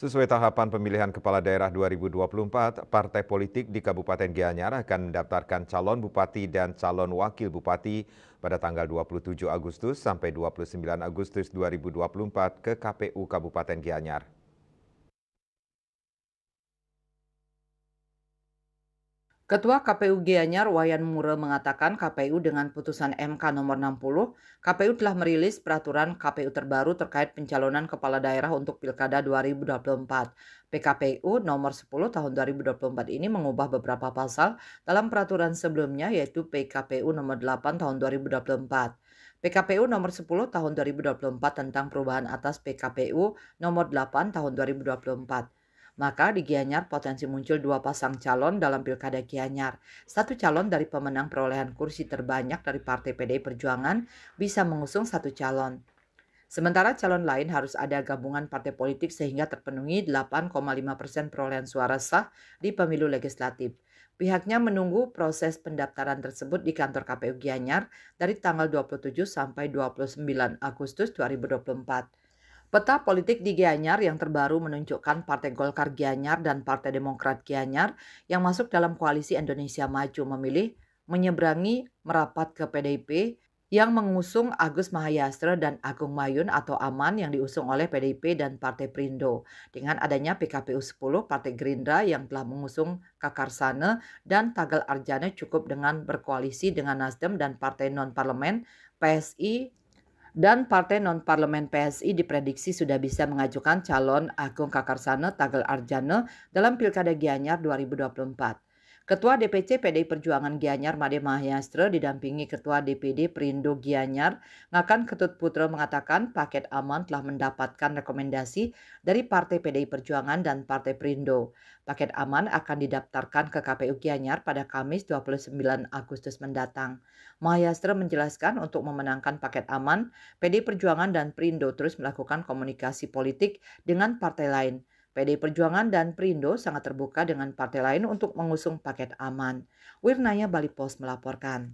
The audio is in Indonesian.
Sesuai tahapan pemilihan kepala daerah 2024, partai politik di Kabupaten Gianyar akan mendaftarkan calon bupati dan calon wakil bupati pada tanggal 27 Agustus sampai 29 Agustus 2024 ke KPU Kabupaten Gianyar. Ketua KPU Gianyar Wayan Mure mengatakan KPU dengan putusan MK nomor 60, KPU telah merilis peraturan KPU terbaru terkait pencalonan kepala daerah untuk Pilkada 2024. PKPU nomor 10 tahun 2024 ini mengubah beberapa pasal dalam peraturan sebelumnya yaitu PKPU nomor 8 tahun 2024. PKPU nomor 10 tahun 2024 tentang perubahan atas PKPU nomor 8 tahun 2024. Maka di Gianyar potensi muncul dua pasang calon dalam Pilkada Gianyar. Satu calon dari pemenang perolehan kursi terbanyak dari Partai PDI Perjuangan bisa mengusung satu calon. Sementara calon lain harus ada gabungan partai politik sehingga terpenuhi 8,5% perolehan suara sah di pemilu legislatif. Pihaknya menunggu proses pendaftaran tersebut di kantor KPU Gianyar dari tanggal 27 sampai 29 Agustus 2024. Peta politik di Gianyar yang terbaru menunjukkan Partai Golkar Gianyar dan Partai Demokrat Gianyar yang masuk dalam koalisi Indonesia Maju memilih menyeberangi merapat ke PDIP yang mengusung Agus Mahayastra dan Agung Mayun atau Aman yang diusung oleh PDIP dan Partai Perindo. Dengan adanya PKPU 10, Partai Gerindra yang telah mengusung Kakarsane dan Tagal Arjana cukup dengan berkoalisi dengan Nasdem dan Partai Non-Parlemen PSI dan Partai Non-Parlemen PSI diprediksi sudah bisa mengajukan calon Agung Kakarsane Tagal Arjana dalam Pilkada Gianyar 2024. Ketua DPC PDI Perjuangan Gianyar Made Mahyastra didampingi Ketua DPD Perindo Gianyar, Ngakan Ketut Putra mengatakan paket aman telah mendapatkan rekomendasi dari Partai PDI Perjuangan dan Partai Perindo. Paket aman akan didaftarkan ke KPU Gianyar pada Kamis 29 Agustus mendatang. Mahyastra menjelaskan untuk memenangkan paket aman, PDI Perjuangan dan Perindo terus melakukan komunikasi politik dengan partai lain. PDI Perjuangan dan Perindo sangat terbuka dengan partai lain untuk mengusung paket aman. Wirnaya Bali Post melaporkan.